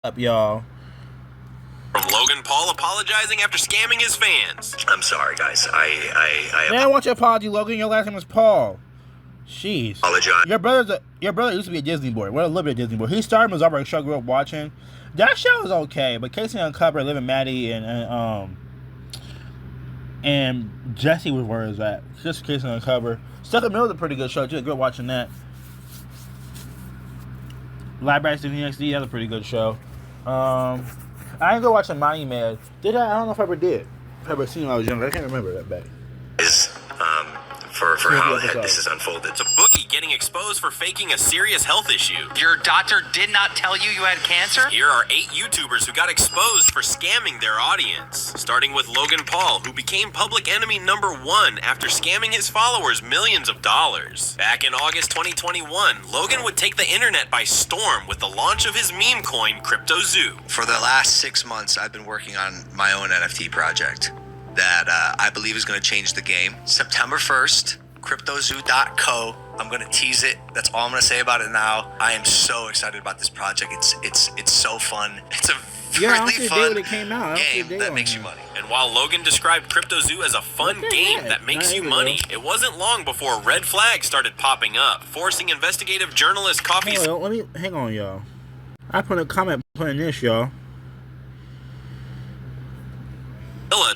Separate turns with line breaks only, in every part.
Up, y'all.
From Logan Paul apologizing after scamming his fans.
I'm sorry, guys. I
Man, what's your apology, Logan? Your last name is Paul. Jeez.
apologize.
Your brother used to be a Disney boy. Well, a little bit of Disney boy. He started Ozark show I grew up watching. That show was okay, but Casey Uncovered, Liv and Maddie, and Jesse was where it was at. Just Casey Uncovered. Stuck in the Middle is a pretty good show too. I grew up watching that. Library City XD, that's a pretty good show. I didn't go watch Money Man. Did I? I don't know if I ever did. If I ever seen when I was younger. I can't remember that back.
For how this is unfolded.
It's a bookie getting exposed for faking a serious health issue.
Your doctor did not tell you had cancer?
Here are 8 YouTubers who got exposed for scamming their audience. Starting with Logan Paul, who became public enemy number 1 after scamming his followers millions of dollars. Back in August 2021, Logan would take the internet by storm with the launch of his meme coin, CryptoZoo.
For the last 6 months, I've been working on my own NFT project that I believe is going to change the game. September 1st, CryptoZoo.co. I'm going to tease it. That's all I'm going to say about it now. I am so excited about this project. It's so fun. It's a really fun game that makes you money.
And while Logan described CryptoZoo as a fun game that makes you money, it wasn't long before red flags started popping up, forcing investigative journalist Coffee...
Hang on, y'all. I put a comment putting this, y'all.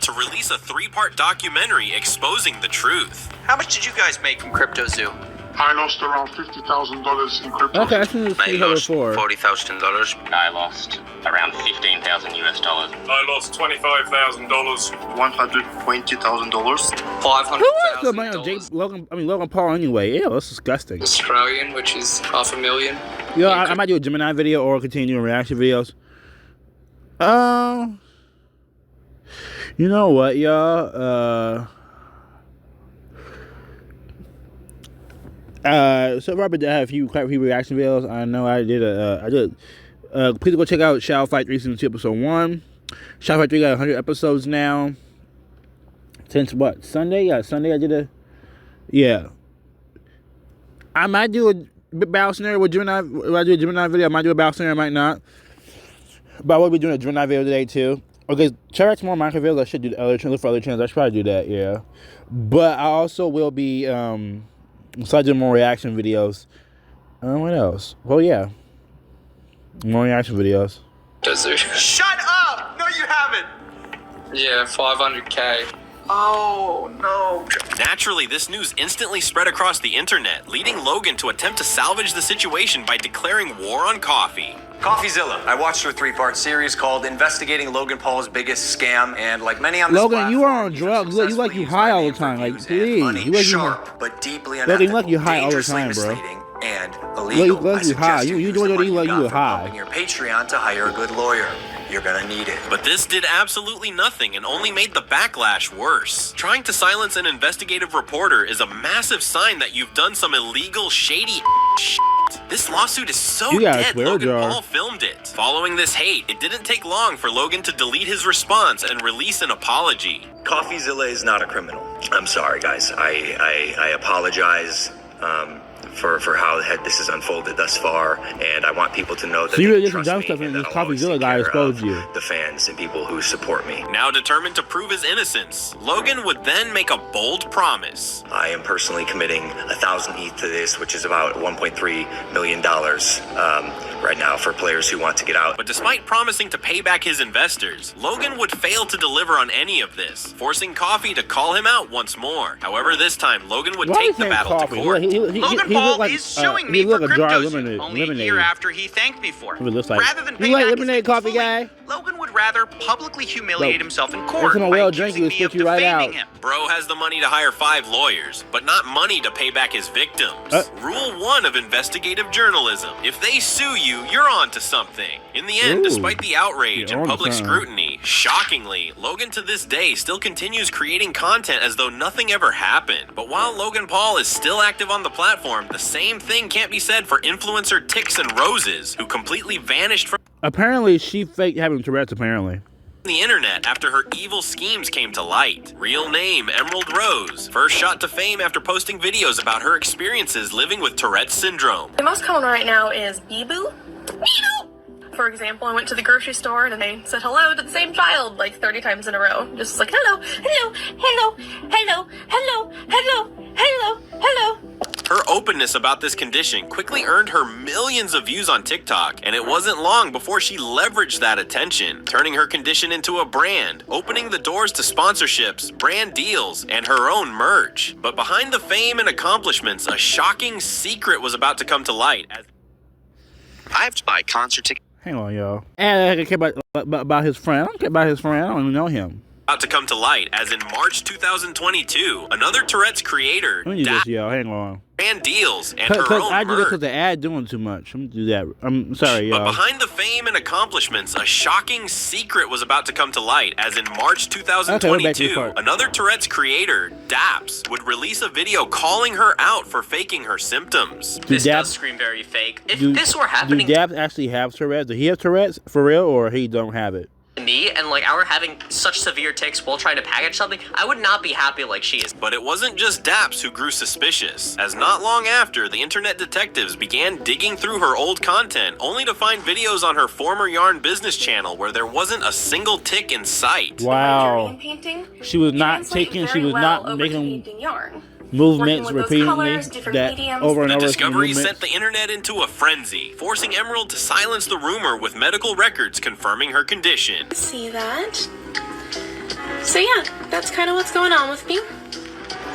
to release a 3-part documentary exposing the truth.
How much did you guys make from CryptoZoo?
I lost around $50,000 in crypto.
Okay, I think it's
I lost
before.
$40,000.
I lost around $15,000 US.
I lost $25,000.
$120,000.
Who the man Logan Paul anyway? Yeah, that's disgusting.
Australian, which is $500,000.
Yeah, I might do a Gemini video or continue doing reaction videos. You know what, y'all? So Robert did have quite a few reaction videos. I know I did. Please go check out Shadow Fight 3 Season 2 Episode 1. Shadow Fight 3 got 100 episodes now. Since what? Sunday? Yeah, Sunday I did yeah. I might do a battle scenario with Gemini. If I do a Gemini video, I might do a battle scenario, I might not. But I will be doing a Gemini video today too. Okay, check out some more Minecraft videos. I should do look for other channels. I should probably do that, yeah. But I also will be so I do more reaction videos. What else? Well, yeah. More reaction videos.
Shut up! No, you haven't!
Yeah, 500K.
Oh, no.
Naturally, this news instantly spread across the internet, leading Logan to attempt to salvage the situation by declaring war on coffee.
CoffeeZilla. I watched her 3-part series called Investigating Logan Paul's Biggest Scam, and like many on this
Logan,
platform,
you are on drugs. You like you high all the time. Like, please. You like
sharp, but deeply
Logan, you like you
unethical,
high all the time, bro.
misleading, and illegal.
Look, you high. You doing what you like you high.
Your Patreon to hire a good lawyer. You're gonna need it.
But this did absolutely nothing and only made the backlash worse. Trying to silence an investigative reporter is a massive sign that you've done some illegal, shady shit. This lawsuit is so dead, Logan Paul filmed it. Following this hate, it didn't take long for Logan to delete his response and release an apology.
CoffeeZilla is not a criminal. I'm sorry, guys. I apologize for how this has unfolded thus far, and I want people to know that
so you really did some
trust
dumb
me
stuff and
and
this
that I'll always
CoffeeZilla
take
guy
care
exposed
of
you.
the fans and people who support me.
Now determined to prove his innocence, Logan would then make a bold promise.
I am personally committing 1,000 ETH to this, which is about $1.3 million right now for players who want to get out.
But despite promising to pay back his investors, Logan would fail to deliver on any of this, forcing Coffee to call him out once more. However, this time, Logan would take the battle to court.
Logan Paul is suing me for CryptoZoo only a year after he thanked me for it. Rather than pay back his
lemonade coffee guy?
Logan would rather publicly humiliate himself in court
by accusing
me of defaming him.
Bro has the money to hire 5 lawyers, but not money to pay back his victims. Rule 1 of investigative journalism. If they sue you, you're on to something. In the end, despite the outrage and public scrutiny, shockingly, Logan to this day still continues creating content as though nothing ever happened. But while Logan Paul is still active on the platform, the same thing can't be said for influencer Tix and Roses, who completely vanished from
Apparently, she faked having Tourette's, apparently.
the internet after her evil schemes came to light. Real name, Emerald Rose. First shot to fame after posting videos about her experiences living with Tourette's syndrome.
The most common right now is Bee-Boo. Bee-Boo!
for example, I went to the grocery store and they said hello to the same child like 30 times in a row. Just like, hello, hello, hello, hello, hello, hello, hello, hello.
Her openness about this condition quickly earned her millions of views on TikTok, and it wasn't long before she leveraged that attention, turning her condition into a brand, opening the doors to sponsorships, brand deals, and her own merch. But behind the fame and accomplishments, a shocking secret was about to come to light.
I have to buy concert tickets.
Hang on, y'all. And I care about his friend. I don't care about his friend. I don't even know him.
About to come to light, as in March 2022, another Tourette's creator
Let me do this, y'all. Hang on.
brand deals and her own
I do this
merch.
because the ad doing too much. I'm gonna do that. I'm sorry, y'all.
But behind the fame and accomplishments, a shocking secret was about to come to light, as in March 2022, another Tourette's creator, Daps, would release a video calling her out for faking her symptoms.
This does scream very fake. If this were happening
do Daps actually have Tourette's? Does he have Tourette's for real, or he don't have it?
to me, and like I were having such severe tics while trying to package something, I would not be happy like she is.
But it wasn't just Daps who grew suspicious, as not long after, the internet detectives began digging through her old content, only to find videos on her former yarn business channel where there wasn't a single tick in sight.
Wow. She was not taking, she was not making movements repeatedly that over and over.
The discovery sent the internet into a frenzy, forcing Emerald to silence the rumor with medical records confirming her condition.
See that? So yeah, that's kind of what's going on with me.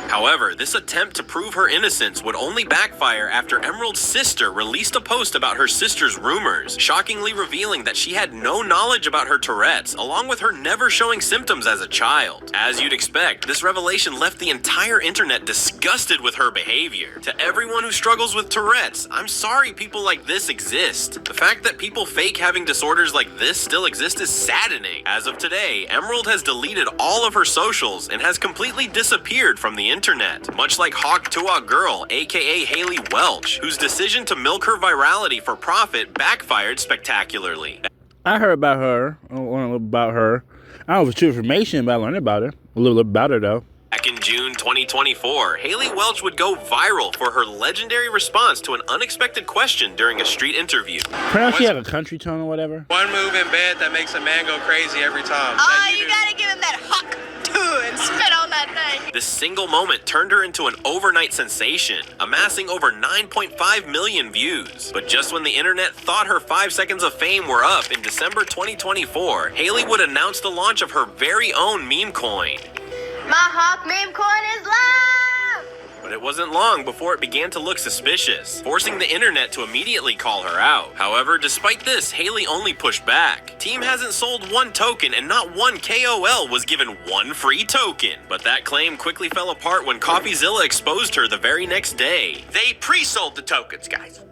However, this attempt to prove her innocence would only backfire after Emerald's sister released a post about her sister's rumors, shockingly revealing that she had no knowledge about her Tourette's, along with her never showing symptoms as a child. As you'd expect, this revelation left the entire internet disgusted with her behavior. To everyone who struggles with Tourette's, I'm sorry people like this exist. The fact that people fake having disorders like this still exist is saddening. As of today, Emerald has deleted all of her socials and has completely disappeared from the internet, much like Hawk Tuah Girl, aka Haley Welch, whose decision to milk her virality for profit backfired spectacularly.
I heard about her. I don't know about her. I don't know if it's true information, but I learned about her. A little about her, though.
Back in June 2024, Haley Welch would go viral for her legendary response to an unexpected question during a street interview.
Perhaps she had a country tone or whatever.
One move in bed that makes a man go crazy every time.
Oh, you gotta give him that hawk and spit on that thing.
This single moment turned her into an overnight sensation, amassing over 9.5 million views. But just when the internet thought her 5 seconds of fame were up in December 2024, Haley would announce the launch of her very own meme coin.
My hawk meme coin is live!
But it wasn't long before it began to look suspicious, forcing the internet to immediately call her out. However, despite this, Haley only pushed back. Team hasn't sold one token and not one KOL was given one free token. But that claim quickly fell apart when CoffeeZilla exposed her the very next day.
They pre-sold the tokens, guys.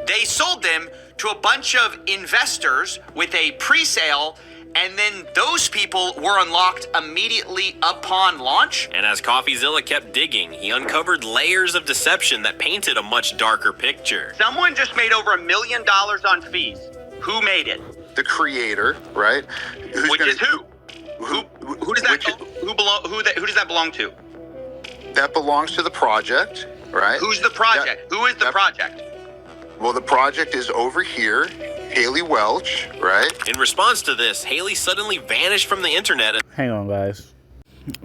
They sold them to a bunch of investors with a pre-sale, and then those people were unlocked immediately upon launch.
And as CoffeeZilla kept digging, he uncovered layers of deception that painted a much darker picture.
Someone just made over $1 million on fees. Who made it?
The creator, right?
Which is who? Who does that belong to?
That belongs to the project, right?
Who's the project? Who is the project?
Well, the project is over here. Haley Welch, right?
In response to this, Haley suddenly vanished from the internet.
Hang on, guys.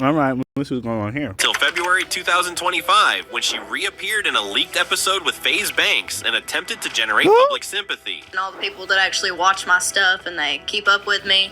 All right, let's see what's going on here.
Till February 2025, when she reappeared in a leaked episode with FaZe Banks and attempted to generate public sympathy.
And all the people that actually watch my stuff and they keep up with me.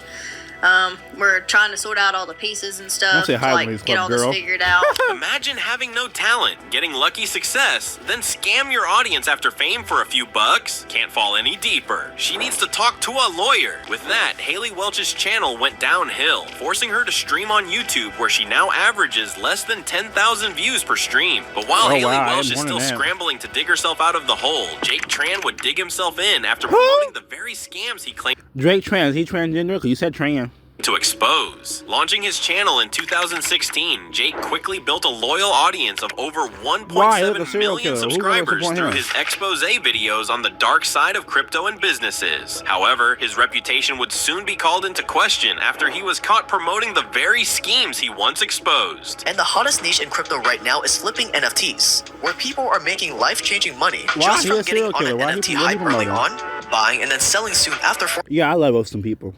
We're trying to sort out all the pieces and stuff to like get all this figured out.
Imagine having no talent, getting lucky success, then scam your audience after fame for a few bucks. Can't fall any deeper. She needs to talk to a lawyer. With that, Haley Welch's channel went downhill, forcing her to stream on YouTube, where she now averages less than 10,000 views per stream. But while Haley Welch is still scrambling to dig herself out of the hole, Jake Tran would dig himself in after promoting the very scams he claimed.
Drake Tran, is he transgender? Because you said Tran.
to expose. Launching his channel in 2016, Jake quickly built a loyal audience of over 1.7 million subscribers through his expose videos on the dark side of crypto and businesses. However, his reputation would soon be called into question after he was caught promoting the very schemes he once exposed.
And the hottest niche in crypto right now is flipping NFTs, where people are making life-changing money just from getting on an NFT hype early on, buying and then selling soon after for
I love roasting people.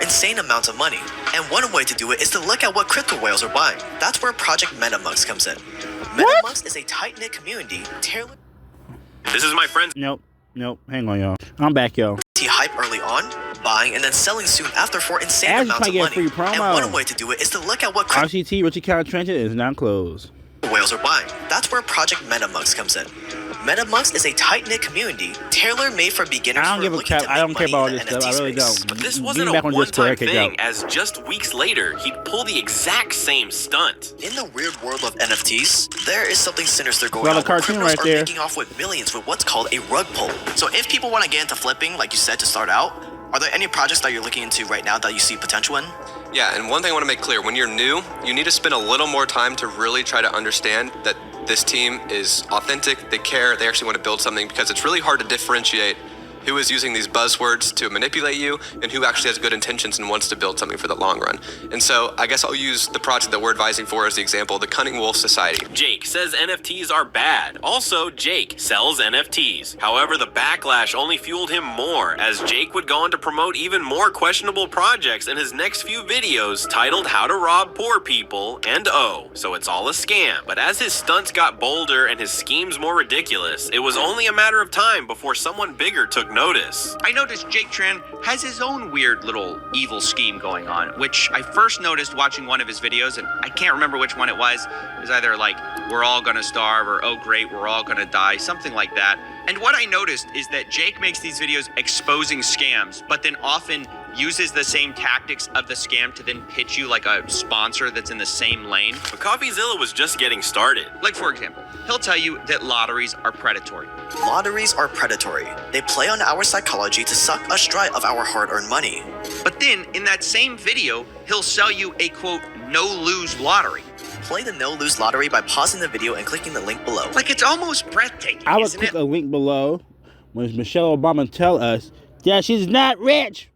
Insane amounts of money. And one way to do it is to look at what crypto whales are buying. That's where Project MetaMugs comes in. MetaMugs is a tight-knit community tailored.
This is my friend.
Nope. Hang on, y'all. I'm back, y'all.
Hype early on, buying and then selling soon after for insane amounts of money. And one way to do it is to look at what
RCT Richard Count Trenton is now closed.
Whales are buying. That's where Project MetaMugs comes in. MetaMugs is a tight-knit community, tailor-made for beginners.
I don't care about all this stuff. I really don't.
But this wasn't a one-time thing, as just weeks later, he'd pull the exact same stunt.
In the weird world of NFTs, there is something sinister going
on.
Got
a cartoon right there.
Making off with millions with what's called a rug pull. So if people want to get into flipping, like you said, to start out, are there any projects that you're looking into right now that you see potential in?
Yeah, and one thing I want to make clear, when you're new, you need to spend a little more time to really try to understand that this team is authentic, they care, they actually want to build something, because it's really hard to differentiate who is using these buzzwords to manipulate you and who actually has good intentions and wants to build something for the long run. And so I guess I'll use the project that we're advising for as the example, the Cunning Wolf Society.
Jake says NFTs are bad. Also, Jake sells NFTs. However, the backlash only fueled him more, as Jake would go on to promote even more questionable projects in his next few videos titled How to Rob Poor People and so it's all a scam. But as his stunts got bolder and his schemes more ridiculous, it was only a matter of time before someone bigger took notice.
I noticed Jake Tran has his own weird little evil scheme going on, which I first noticed watching one of his videos, and I can't remember which one it was. It was either like, we're all gonna starve, or oh great, we're all gonna die, something like that. And what I noticed is that Jake makes these videos exposing scams, but then often uses the same tactics of the scam to then pitch you like a sponsor that's in the same lane.
But CoffeeZilla was just getting started.
Like, for example, he'll tell you that lotteries are predatory.
Lotteries are predatory. They play on our psychology to suck us dry of our hard-earned money.
But then, in that same video, he'll sell you a, quote, no-lose lottery.
Play the no-lose lottery by pausing the video and clicking the link below.
Like, it's almost breathtaking,
I would click a link below when Michelle Obama tell us that she's not rich.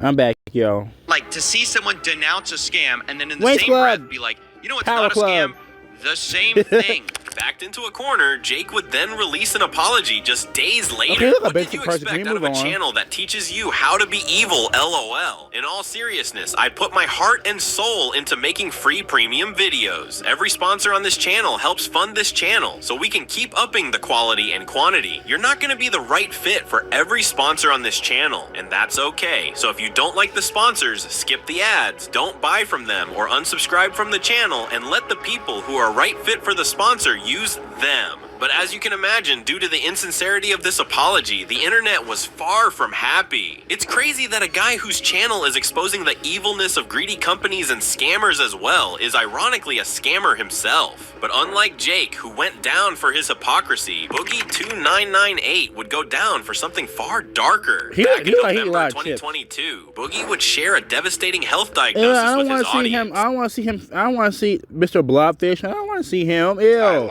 I'm back, yo.
Like, to see someone denounce a scam and then in the same breath be like, you know what's not a scam? The same thing.
Backed into a corner, Jake would then release an apology just days later.
Okay,
what did you expect out of a channel that teaches you how to be evil, LOL? In all seriousness, I put my heart and soul into making free premium videos. Every sponsor on this channel helps fund this channel, so we can keep upping the quality and quantity. You're not going to be the right fit for every sponsor on this channel, and that's okay. So if you don't like the sponsors, skip the ads, don't buy from them, or unsubscribe from the channel, and let the people who are right fit for the sponsor use them. But as you can imagine, due to the insincerity of this apology, the internet was far from happy. It's crazy that a guy whose channel is exposing the evilness of greedy companies and scammers as well is ironically a scammer himself. But unlike Jake, who went down for his hypocrisy, Boogie2998 would go down for something far darker. Back in November 2022, Boogie would share a devastating health diagnosis with his audience.
I don't want to see him. I don't want to see Mr. Blobfish. I don't want to see him. Ew.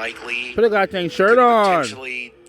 Put a goddamn shirt on.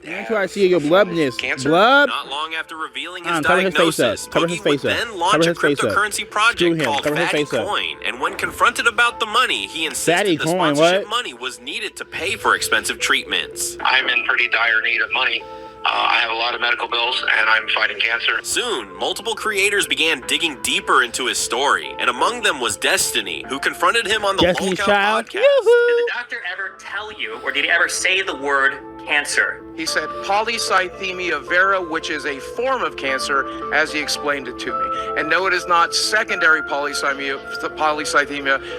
I'm trying to see your bloodness. Blood?
Not long after revealing his diagnosis, Boogie would then launch a cryptocurrency project called Fatty Coin. And when confronted about the money, he insisted the sponsorship money was needed to pay for expensive treatments.
I'm in pretty dire need of money. I have a lot of medical bills, and I'm fighting cancer.
Soon, multiple creators began digging deeper into his story, and among them was Destiny, who confronted him on the Lolcout podcast.
Did the doctor ever tell you, or did he ever say the word cancer?
He said polycythemia vera, which is a form of cancer, as he explained it to me. And no, it is not secondary polycythemia.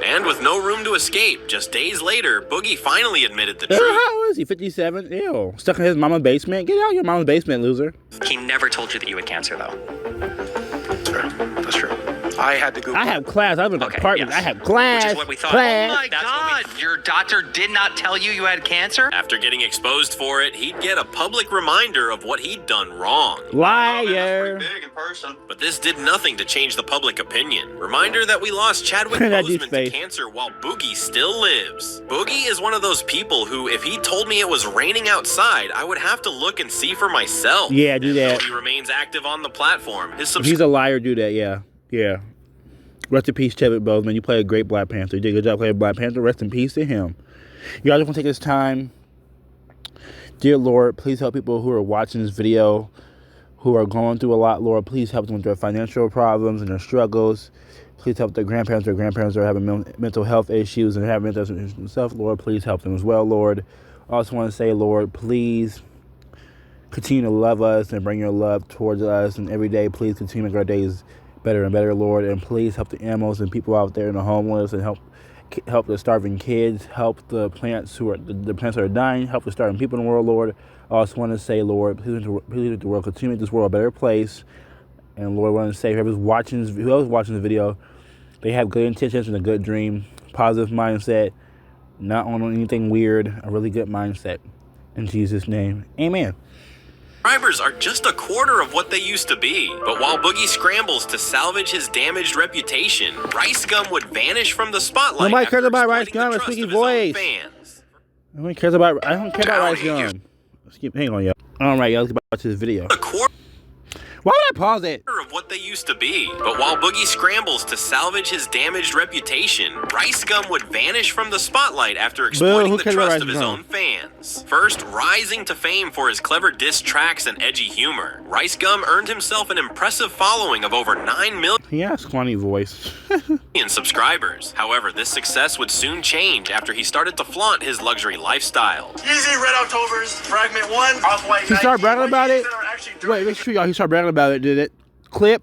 And with no room to escape, just days later, Boogie finally admitted the truth.
How is he? 57? Ew. Stuck in his mama's basement? Get out of your mama's basement, loser.
He never told you that you had cancer, though.
That's true. I had to Google.
I have class. I live in an apartment. Yes. I have class.
Which is what we thought.
Class.
Oh my God! Your doctor did not tell you had cancer?
After getting exposed for it, he'd get a public reminder of what he'd done wrong.
Liar.
Big in person.
But this did nothing to change the public opinion. Reminder that we lost Chadwick Boseman to cancer while Boogie still lives. Boogie is one of those people who, if he told me it was raining outside, I would have to look and see for myself.
Yeah, do that.
Though he remains active on the platform.
If he's a liar, do that. Yeah. Yeah. Rest in peace, Chadwick Boseman. You played a great Black Panther. You did a good job playing Black Panther. Rest in peace to him. Y'all just want to take this time. Dear Lord, please help people who are watching this video, who are going through a lot. Lord, please help them with their financial problems and their struggles. Please help their grandparents are having mental health issues and having mental issues themselves. Lord, please help them as well, Lord. I also want to say, Lord, please continue to love us and bring your love towards us. And every day, please continue to make our days better and better, Lord. And please help the animals and people out there and the homeless, and help the starving kids, help the plants the plants that are dying, help the starving people in the world, Lord. I also want to say, Lord, please let the world continue to make this world a better place. And Lord, I want to say, whoever's watching the video, they have good intentions and a good dream, positive mindset, not on anything weird, a really good mindset. In Jesus' name, amen.
Subscribers are just a quarter of what they used to be. But while Boogie scrambles to salvage his damaged reputation, Rice Gum would vanish from the spotlight.
Nobody cares about Rice Gum. It's squeaky voice. Nobody cares about. I don't care about Rice Gum. Hang on, y'all. All right, y'all. Let's get back to this video. Why would I pause it?
Of what they used to be. But while Boogie scrambles to salvage his damaged reputation, Rice Gum would vanish from the spotlight after exploiting the trust of his own fans. First rising to fame for his clever diss tracks and edgy humor, Rice Gum earned himself an impressive following of over 9 million.
He has a funny voice.
Subscribers. However, this success would soon change after he started to flaunt his luxury lifestyle.
Easy Red Octobers, Fragment 1, Off-White.
He started bragging about it? Wait, it's true, y'all. He started bragging about it, did it? Clip,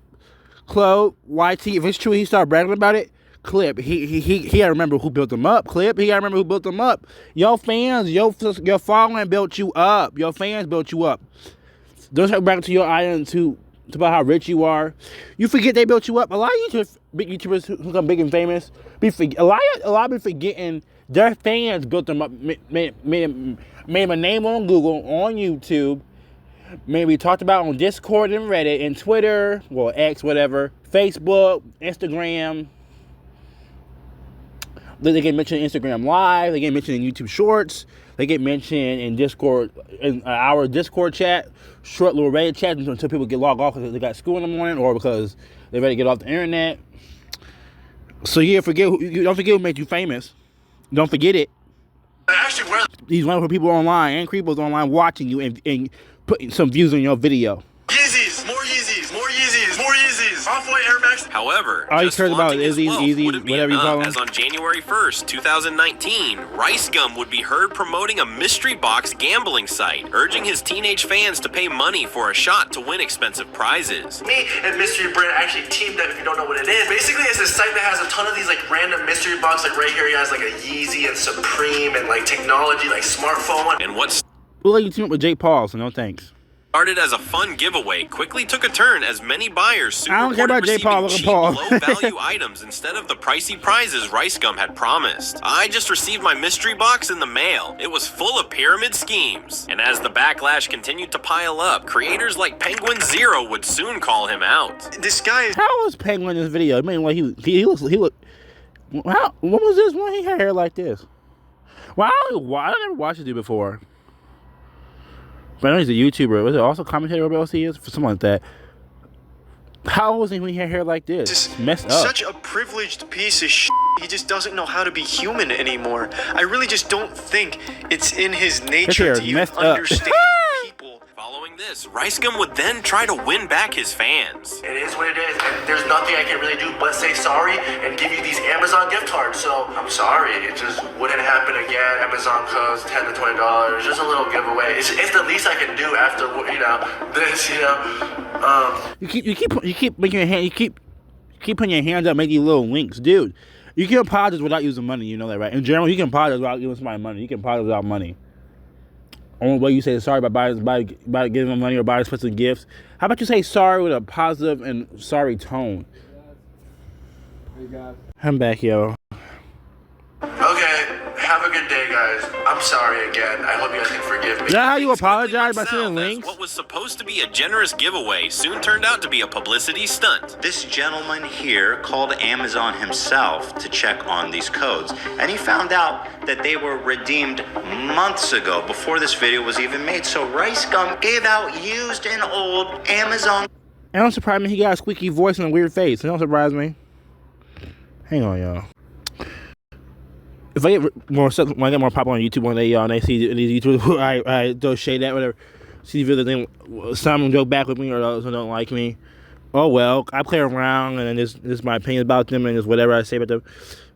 Chloe, YT. If it's true, he started bragging about it. Clip. He gotta remember who built him up. Clip. He gotta remember who built him up. Your fans, your following built you up. Your fans built you up. Don't start bragging to your audience about how rich you are. You forget they built you up. A lot of YouTubers who become big and famous, a lot be forgetting their fans built them up. Made them a name on Google, on YouTube. Maybe talked about on Discord and Reddit and Twitter, well, X, whatever, Facebook, Instagram. They get mentioned in Instagram Live. They get mentioned in YouTube Shorts. They get mentioned in Discord, in our Discord chat, short little Reddit chat until people get logged off because they got school in the morning or because they're ready to get off the internet. So yeah, don't forget who made you famous. Don't forget it. These wonderful people online and creepers online watching you and putting some views on your video.
Yeezys, more Yeezys, more Yeezys, more Yeezys. Off-White Air Max.
However,
all he cares about is easy, whatever you call them.
As on January 1st, 2019, Rice Gum would be heard promoting a mystery box gambling site, urging his teenage fans to pay money for a shot to win expensive prizes.
Me and Mystery Brand actually teamed up, if you don't know what it is. Basically, it's a site that has a ton of these like random mystery box. Like right here, he has like a Yeezy and Supreme and like technology, like smartphone one.
And what's
we'll let you team up with Jake Paul, so no thanks.
Started as a fun giveaway quickly took a turn as many buyers soon
I don't care about Jake Paul.
cheap, low-value items instead of the pricey prizes Rice Gum had promised. I just received my mystery box in the mail. It was full of pyramid schemes. And as the backlash continued to pile up, creators like Penguin Zero would soon call him out.
This guy.
How was Penguin in this video? I mean, like he looked. How? What was this when he had hair like this? Well, I never watched this dude before. But I know he's a YouTuber. Was it also commentator or what else he is? For something like that. How was he when he had hair like this?
Just
messed up.
Such a privileged piece of shit. He just doesn't know how to be human anymore. I really just don't think it's in his nature to even understand people.
Following this, Rice Gum would then try to win back his fans.
It is what it is, and there's nothing I can really do but say sorry and give you these Amazon gift cards. So I'm sorry, it just wouldn't happen again. Amazon codes $10 to $20, just a little giveaway. It's the least I can do after this.
You keep making your hand. You keep putting your hands up, making little links, dude. You can apologize without using money. You know that, right? In general, you can apologize without giving somebody money. You can apologize without money. Only way you say sorry by giving them money or buying expensive gifts. How about you say sorry with a positive and sorry tone? I'm back, yo.
Okay, have a good day, guys. I'm sorry again. I hope you guys can forgive me.
Is that how you apologize by sending links?
What was supposed to be a generous giveaway soon turned out to be a publicity stunt.
This gentleman here called Amazon himself to check on these codes, and he found out that they were redeemed months ago before this video was even made. So Rice Gum gave out used and old Amazon.
It don't surprise me he got a squeaky voice and a weird face. It don't surprise me. Hang on, y'all. If I get more stuff, when I get more popular on YouTube one day, y'all, and I see these YouTubers who I throw shade at, whatever, see the video, then some joke back with me or those who don't like me. Oh well, I play around, and then this is my opinion about them, and just whatever I say about them.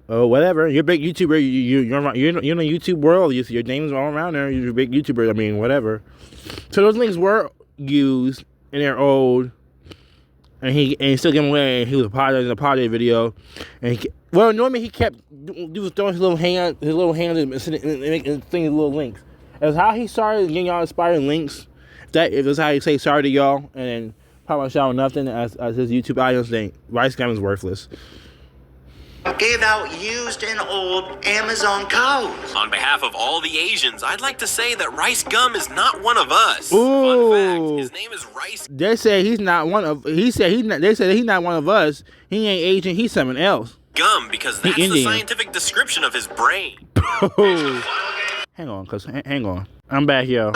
Oh, whatever. You're a big YouTuber. You're in the YouTube world. Your name's all around there. You're a big YouTuber. I mean, whatever. So those links were used, and they're old. And he still gave them away. And he was apologizing in a apology video. And normally he kept throwing his little hand and making things little links. That's how he started getting y'all inspiring links. If that's how he say sorry to y'all, and then probably shout nothing as his YouTube audience think Rice Gum is worthless.
Gave out used and old Amazon codes.
On behalf of all the Asians, I'd like to say that Rice Gum is not one of us.
Ooh.
Fun fact, his name is Rice.
They say he's not one of. They said he's not one of us. He ain't Asian. He's something else.
Gum, because that's the scientific description of his brain.
Hang on. I'm back, yo.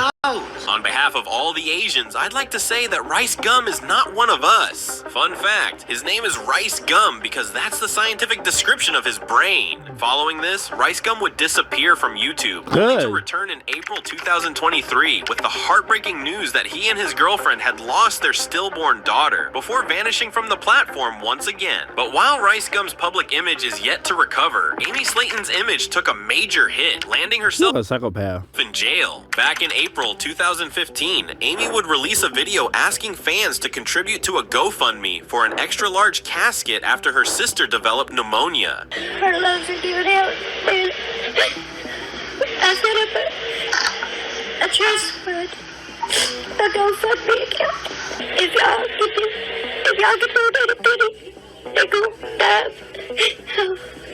On behalf of all the Asians, I'd like to say that Rice Gum is not one of us. Fun fact, his name is Rice Gum because that's the scientific description of his brain. Following this, Rice Gum would disappear from YouTube, only to return in April 2023 with the heartbreaking news that he and his girlfriend had lost their stillborn daughter before vanishing from the platform once again. But while Rice Gum's public image is yet to recover, Amy Slayton's image took a major hit, landing herself
a psychopath
in jail. Back in April 2015, Amy would release a video asking fans to contribute to a GoFundMe for an extra-large casket after her sister developed pneumonia.
Her lungs are doing out. I set up a trust fund, a GoFundMe account. If y'all can donate a penny, they go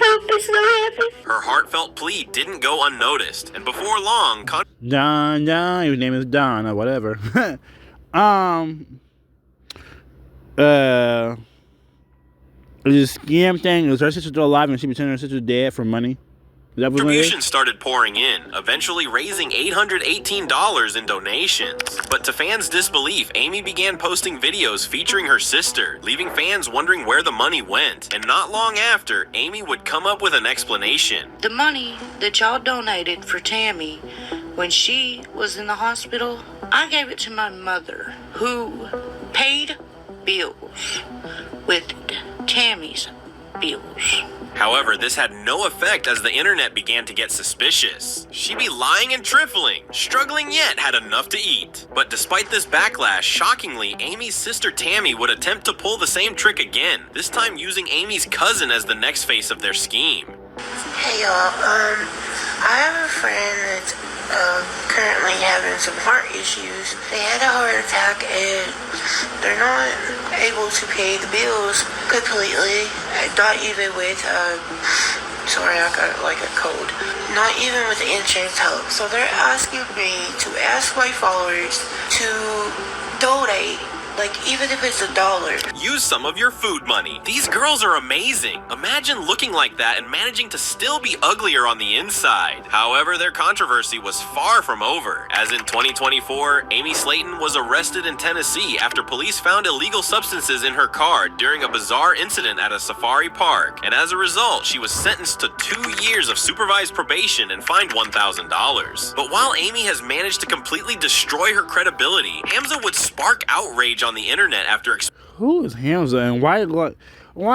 help us so happy.
Her heartfelt plea didn't go unnoticed, and before long,
Don, his name is Don or whatever. It was a scam thing. It was her sister still alive and she pretended her sister was dead for money.
Contributions started pouring in, eventually raising $818 in donations. But to fans' disbelief, Amy began posting videos featuring her sister, leaving fans wondering where the money went. And not long after, Amy would come up with an explanation.
The money that y'all donated for Tammy when she was in the hospital, I gave it to my mother, who paid bills with Tammy's bills.
However, this had no effect as the internet began to get suspicious. She be lying and trifling, struggling yet had enough to eat. But despite this backlash, shockingly, Amy's sister Tammy would attempt to pull the same trick again, this time using Amy's cousin as the next face of their scheme.
Hey y'all, I have a friend that's currently having some heart issues. They had a heart attack and they're not able to pay the bills completely. Not even with, sorry, I got like a code. Not even with the insurance help. So they're asking me to ask my followers to donate. Like, even if it's $1.
Use some of your food money. These girls are amazing. Imagine looking like that and managing to still be uglier on the inside. However, their controversy was far from over, as in 2024, Amy Slayton was arrested in Tennessee after police found illegal substances in her car during a bizarre incident at a safari park. And as a result, she was sentenced to 2 years of supervised probation and fined $1,000. But while Amy has managed to completely destroy her credibility, Hamza would spark outrage on the internet after
who is Hamza and why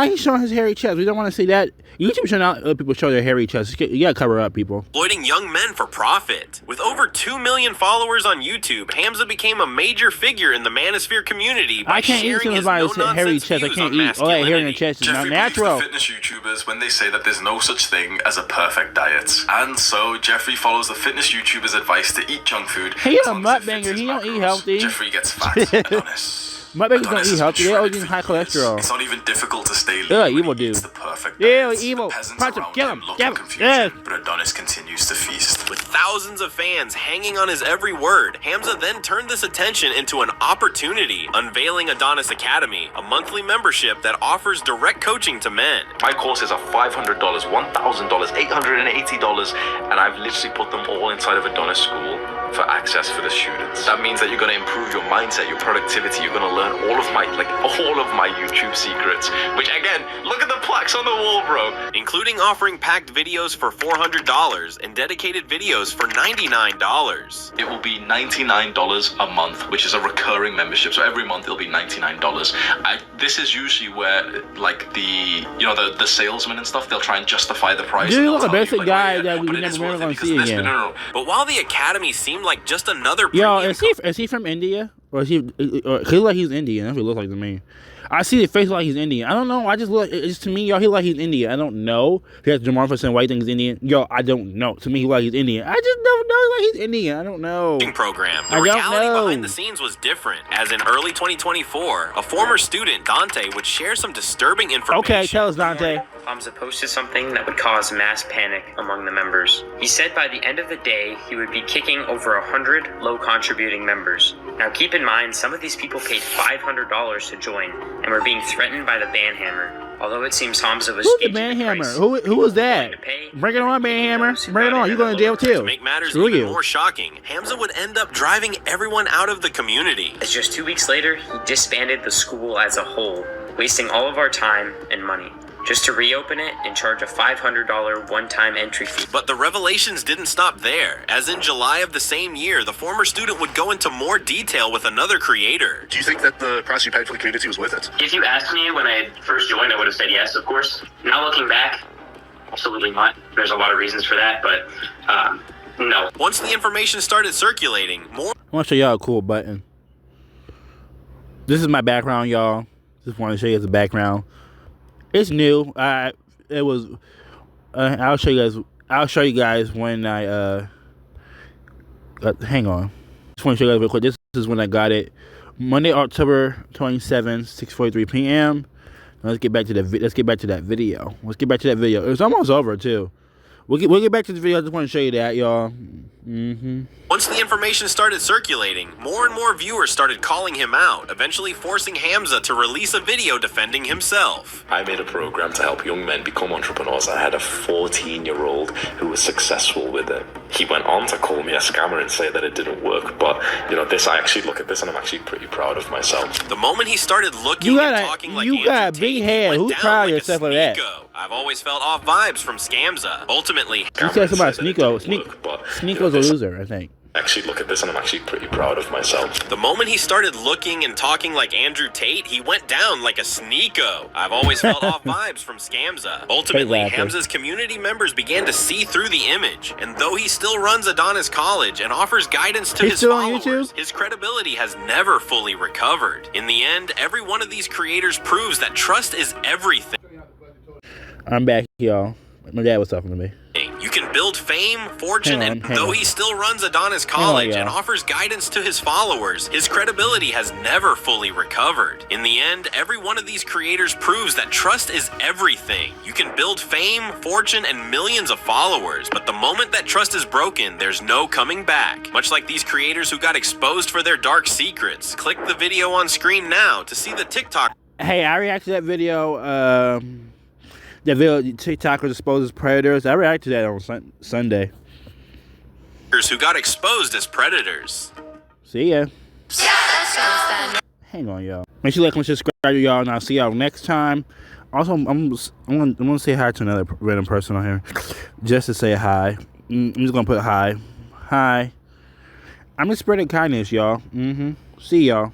he showing his hairy chest? We don't want to see that. YouTube should not let people show their hairy chests. You gotta cover up, people.
Exploiting young men for profit. With over 2 million followers on YouTube, Hamza became a major figure in the manosphere community by sharing his no-nonsense
hairy chest. I can't eat. All that hair in the chest is not natural.
Jeffrey believes the fitness YouTubers when they say that there's no such thing as a perfect diet. And so, Jeffrey follows the fitness YouTubers' advice to eat junk food.
He a mukbanger. He don't eat healthy.
Jeffrey gets fat and honest.
My babies don't eat healthy. They're always eating high cholesterol.
It's not even difficult to stay lean.
They're like
when
evil
he eats
dude.
the perfect
Yeah,
diet.
evil.
The peasants
Punch him,
around
kill
him
him,
look
kill
in
him.
confusion,
Yeah.
but Adonis continues to feast.
With thousands of fans hanging on his every word, Hamza then turned this attention into an opportunity, unveiling Adonis Academy, a monthly membership that offers direct coaching to men.
My courses are $500, $1,000, $880, and I've literally put them all inside of Adonis School for access for the students. That means that you're going to improve your mindset, your productivity. You're going to learn all of my YouTube secrets. Which again, look at the plaques on the wall, bro.
Including offering packed videos for $400 and dedicated videos for $99.
It will be $99 a month, which is a recurring membership. So every month it'll be $99. This is usually where like the salesmen and stuff, they'll try and justify the price.
Dude, look a basic guy that we never gonna see again.
But while the academy seemed like just another
Yo, is he from India? Or is he look like he's Indian? That's what he looks like to me. I see the face like he's Indian. I don't know. I just look. It's to me, yo. He like he's Indian. I don't know. He has Jamarfa white thing is Indian. Yo, I don't know. To me, he like he's Indian. I just don't know. Like he's Indian. I don't know.
Program. The reality behind the scenes was different. As in early 2024, a former student, Dante, would share some disturbing information.
Okay, tell us, Dante.
Hamza posted something that would cause mass panic among the members. He said by the end of the day, he would be kicking over 100 low-contributing members. Now keep in mind, some of these people paid $500 to join and were being threatened by the banhammer. Although it seems Hamza was
Who's the banhammer? Who was that? Bring it on, banhammer. Bring it on. You going to jail too?
To make matters even more shocking, Hamza would end up driving everyone out of the community.
As just 2 weeks later, he disbanded the school as a whole, wasting all of our time and money, just to reopen it and charge a $500 one-time entry fee.
But the revelations didn't stop there, as in July of the same year, the former student would go into more detail with another creator.
Do you think that the price you paid for the community was worth it?
If you asked me when I first joined, I would have said yes, of course. Now looking back, absolutely not. There's a lot of reasons for that, but no.
Once the information started circulating, more...
I want to show y'all a cool button. This is my background, y'all. Just want to show you the background. It's new. It was. I'll show you guys. I'll show you guys when I. Hang on. Just want to show you guys real quick. This is when I got it. Monday, October 27th, 6:43 p.m. Let's get back to that. Let's get back to that video. Let's get back to that video. It's almost over too. We'll get back to the video. I just want to show you that, y'all.
Once the information started circulating, more and more viewers started calling him out, eventually forcing Hamza to release a video defending himself.
I made a program to help young men become entrepreneurs. I had a 14-year-old who was successful with it. He went on to call me a scammer and say that it didn't work. But, I actually look at this and I'm actually pretty proud of myself.
The moment he started looking and talking like Andrew
got
Tate,
big head. Who's proud of yourself like that?
I've always felt off vibes from Scamza. Ultimately,
you said something about Sneeko. Sneeko's a loser, I think.
Actually look at this and I'm actually pretty proud of myself.
The moment he started looking and talking like Andrew Tate, he went down like a Sneeko. I've always felt off vibes from Scamza. Ultimately, Hamza's community members began to see through the image, and though he still runs Adonis College and offers guidance to his followers, his credibility has never fully recovered. In the end, every one of these creators proves that trust is everything.
I'm back, y'all. My dad was talking to me.
You can build fame, fortune, and though he still runs Adonis College and offers guidance to his followers, his credibility has never fully recovered. In the end, every one of these creators proves that trust is everything. You can build fame, fortune, and millions of followers, but the moment that trust is broken, there's no coming back. Much like these creators who got exposed for their dark secrets. Click the video on screen now to see the TikTok.
Hey, I reacted to that video. The video TikTokers exposes predators. I reacted to that on Sunday.
Who got exposed as predators.
See ya. Hang on, y'all. Make sure you like, comment, subscribe, y'all, and I'll see y'all next time. Also, I'm gonna say hi to another random person on here, just to say hi. I'm just gonna put hi. Hi. I'm just spreading kindness, y'all. See y'all.